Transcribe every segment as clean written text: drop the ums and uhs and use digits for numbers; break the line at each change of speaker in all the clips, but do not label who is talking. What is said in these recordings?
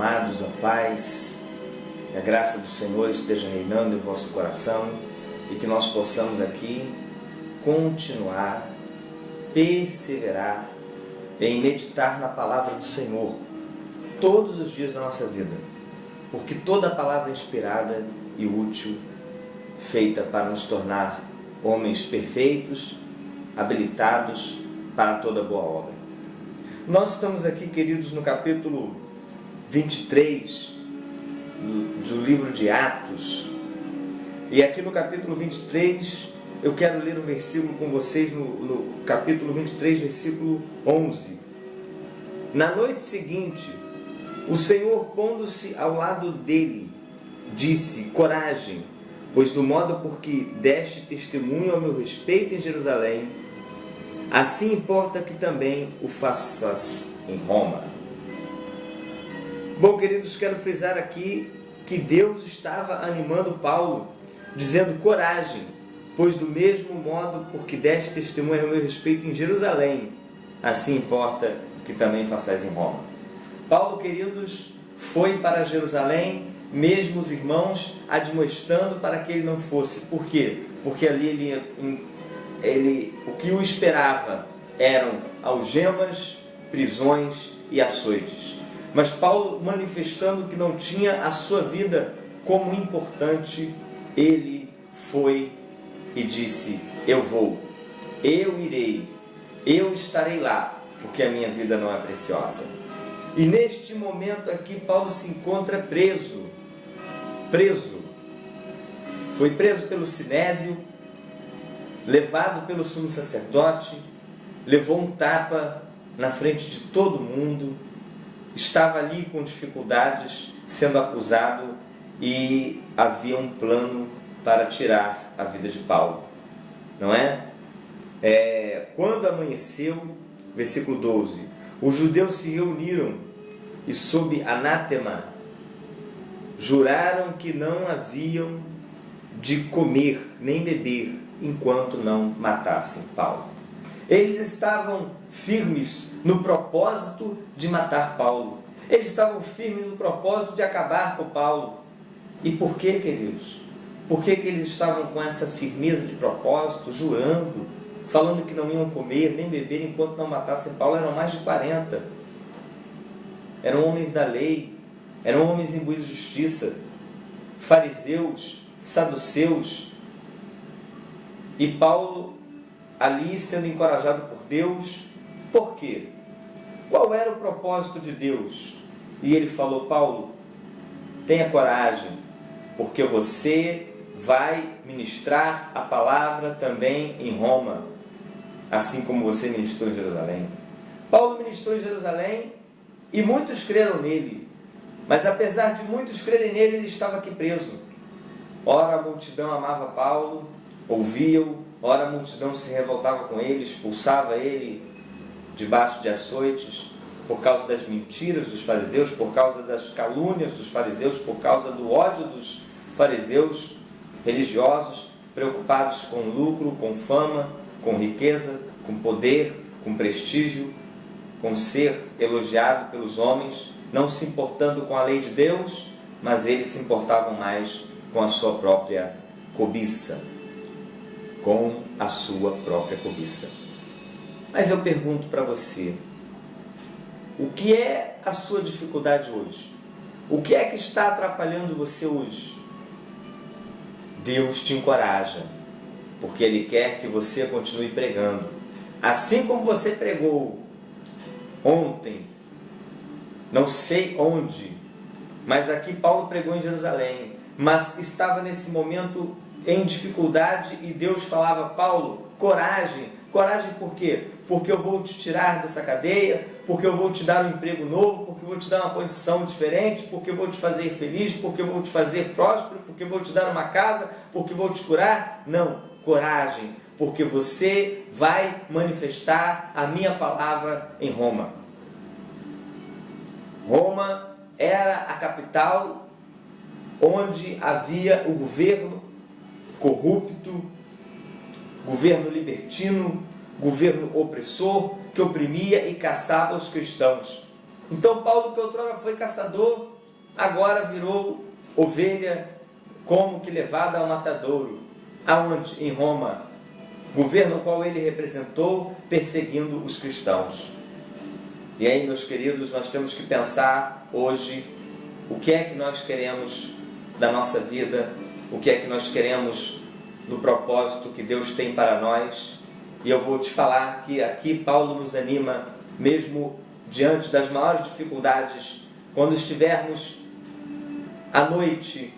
Amados, a paz e a graça do Senhor esteja reinando em vosso coração e que nós possamos aqui continuar, perseverar em meditar na palavra do Senhor todos os dias da nossa vida, porque toda palavra é inspirada e útil, feita para nos tornar homens perfeitos, habilitados para toda boa obra. Nós estamos aqui, queridos, no capítulo 23 do livro de Atos, e aqui no capítulo 23 eu quero ler um versículo com vocês no capítulo 23, versículo 11. Na noite seguinte, o Senhor, pondo-se ao lado dele, disse: coragem, pois do modo por que deste testemunho ao meu respeito em Jerusalém, assim importa que também o faças em Roma. Bom, queridos, quero frisar aqui que Deus estava animando Paulo, dizendo: coragem, pois do mesmo modo por que deste testemunho ao meu respeito em Jerusalém, assim importa que também façais em Roma. Paulo, queridos, foi para Jerusalém, mesmo os irmãos admoestando para que ele não fosse. Por quê? Porque ali o que o esperava eram algemas, prisões e açoites. Mas Paulo, manifestando que não tinha a sua vida como importante, ele foi e disse: eu vou, eu irei, eu estarei lá, porque a minha vida não é preciosa. E neste momento aqui, Paulo se encontra preso. Foi preso pelo Sinédrio, levado pelo sumo sacerdote, levou um tapa na frente de todo mundo, estava ali com dificuldades, sendo acusado, e havia um plano para tirar a vida de Paulo, não é? Quando amanheceu, versículo 12, os judeus se reuniram e, sob anátema, juraram que não haviam de comer nem beber enquanto não matassem Paulo. Eles estavam firmes no propósito de matar Paulo. Eles estavam firmes no propósito de acabar com Paulo. E por que, queridos? Por que eles estavam com essa firmeza de propósito, jurando, falando que não iam comer nem beber enquanto não matassem Paulo? Eram mais de 40. Eram homens da lei, eram homens imbuídos de justiça, fariseus, saduceus. E Paulo ali sendo encorajado por Deus. Por quê? Qual era o propósito de Deus? E ele falou: Paulo, tenha coragem, porque você vai ministrar a palavra também em Roma, assim como você ministrou em Jerusalém. Paulo ministrou em Jerusalém e muitos creram nele, mas apesar de muitos crerem nele, ele estava aqui preso. Ora a multidão amava Paulo, ouvia-o, ora a multidão se revoltava com ele, expulsava ele debaixo de açoites, por causa das mentiras dos fariseus, por causa das calúnias dos fariseus, por causa do ódio dos fariseus religiosos, preocupados com lucro, com fama, com riqueza, com poder, com prestígio, com ser elogiado pelos homens, não se importando com a lei de Deus, mas eles se importavam mais com a sua própria cobiça. Com a sua própria cobiça. Mas eu pergunto para você, o que é a sua dificuldade hoje? O que é que está atrapalhando você hoje? Deus te encoraja, porque Ele quer que você continue pregando. Assim como você pregou ontem, não sei onde, mas aqui Paulo pregou em Jerusalém, mas estava nesse momento em dificuldade e Deus falava: Paulo, coragem. Coragem por quê? Porque eu vou te tirar dessa cadeia, porque eu vou te dar um emprego novo, porque eu vou te dar uma condição diferente, porque eu vou te fazer feliz, porque eu vou te fazer próspero, porque eu vou te dar uma casa, porque eu vou te curar. Não, coragem, porque você vai manifestar a minha palavra em Roma. Roma era a capital onde havia o governo corrupto, governo libertino, governo opressor, que oprimia e caçava os cristãos. Então Paulo, que outrora foi caçador, agora virou ovelha como que levada ao matadouro. Aonde? Em Roma, governo ao qual ele representou, perseguindo os cristãos. E aí, meus queridos, nós temos que pensar hoje o que é que nós queremos da nossa vida, o que é que nós queremos do propósito que Deus tem para nós. E eu vou te falar que aqui Paulo nos anima, mesmo diante das maiores dificuldades, quando estivermos à noite,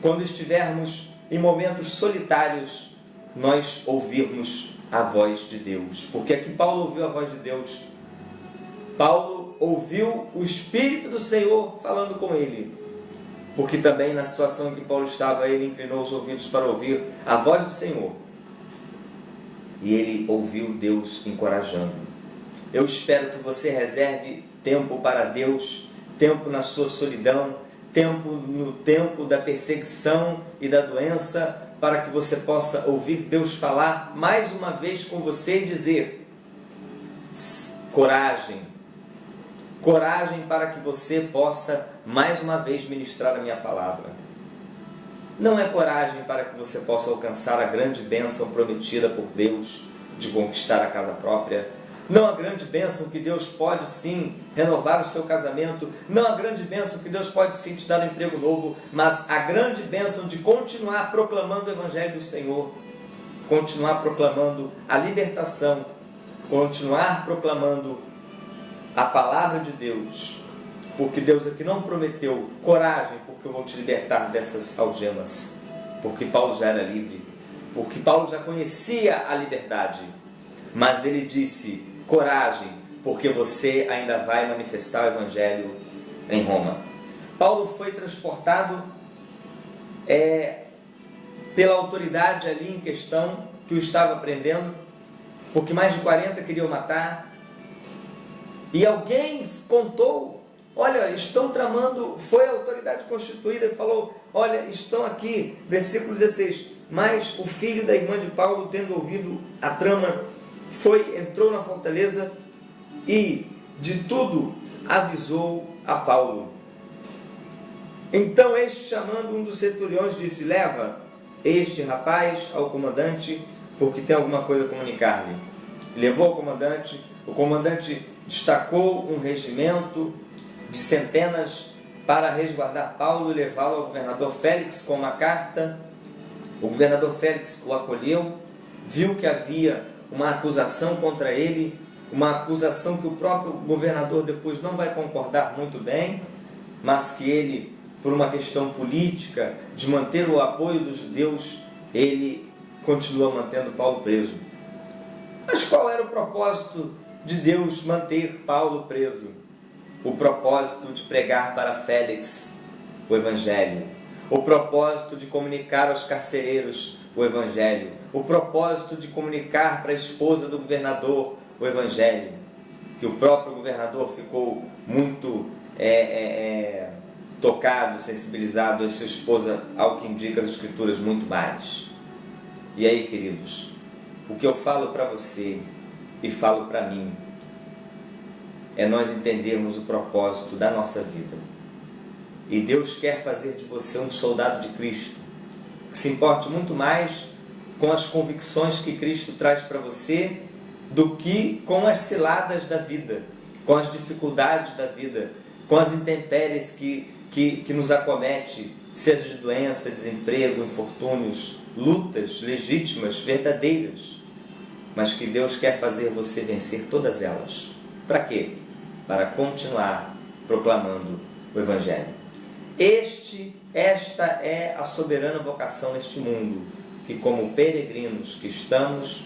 quando estivermos em momentos solitários, nós ouvirmos a voz de Deus. Porque aqui Paulo ouviu a voz de Deus. Paulo ouviu o Espírito do Senhor falando com ele. Porque também na situação em que Paulo estava, ele inclinou os ouvidos para ouvir a voz do Senhor. E ele ouviu Deus encorajando. Eu espero que você reserve tempo para Deus, tempo na sua solidão, tempo no tempo da perseguição e da doença, para que você possa ouvir Deus falar mais uma vez com você e dizer: coragem, coragem para que você possa mais uma vez ministrar a minha palavra. Não é coragem para que você possa alcançar a grande bênção prometida por Deus de conquistar a casa própria. Não a grande bênção que Deus pode sim renovar o seu casamento. Não a grande bênção que Deus pode sim te dar um emprego novo. Mas a grande bênção de continuar proclamando o Evangelho do Senhor. Continuar proclamando a libertação. Continuar proclamando a palavra de Deus. Porque Deus aqui não prometeu coragem, porque eu vou te libertar dessas algemas. Porque Paulo já era livre. Porque Paulo já conhecia a liberdade. Mas ele disse: coragem, porque você ainda vai manifestar o Evangelho em Roma. Paulo foi transportado pela autoridade ali em questão, que o estava prendendo, porque mais de 40 queriam matar. E alguém contou: olha, estão tramando. Foi a autoridade constituída e falou: olha, estão aqui, versículo 16, mas o filho da irmã de Paulo, tendo ouvido a trama, entrou na fortaleza e de tudo avisou a Paulo. Então este, chamando um dos centuriões, disse: leva este rapaz ao comandante, porque tem alguma coisa a comunicar-lhe. Levou ao comandante. O comandante destacou um regimento de centenas para resguardar Paulo e levá-lo ao governador Félix com uma carta. O governador Félix o acolheu, viu que havia uma acusação contra ele, uma acusação que o próprio governador depois não vai concordar muito bem, mas que ele, por uma questão política, de manter o apoio dos judeus, ele continua mantendo Paulo preso. Mas qual era o propósito de Deus manter Paulo preso? O propósito de pregar para Félix o Evangelho, o propósito de comunicar aos carcereiros o Evangelho, o propósito de comunicar para a esposa do governador o Evangelho, que o próprio governador ficou muito tocado, sensibilizado, a sua esposa, ao que indica as Escrituras, muito mais. E aí, queridos, o que eu falo para você e falo para mim é nós entendermos o propósito da nossa vida. E Deus quer fazer de você um soldado de Cristo, que se importe muito mais com as convicções que Cristo traz para você do que com as ciladas da vida, com as dificuldades da vida, com as intempéries que nos acomete, seja de doença, desemprego, infortúnios, lutas legítimas, verdadeiras, mas que Deus quer fazer você vencer todas elas. Para quê? Para continuar proclamando o Evangelho. Esta é a soberana vocação neste mundo, que como peregrinos que estamos,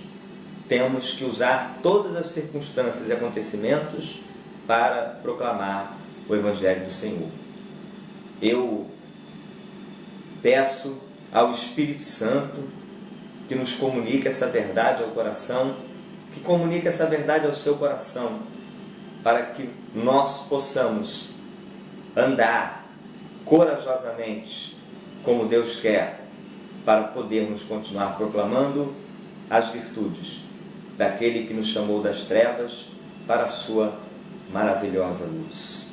temos que usar todas as circunstâncias e acontecimentos para proclamar o Evangelho do Senhor. Eu peço ao Espírito Santo que nos comunique essa verdade ao coração, que comunique essa verdade ao seu coração, para que nós possamos andar corajosamente como Deus quer, para podermos continuar proclamando as virtudes daquele que nos chamou das trevas para a sua maravilhosa luz.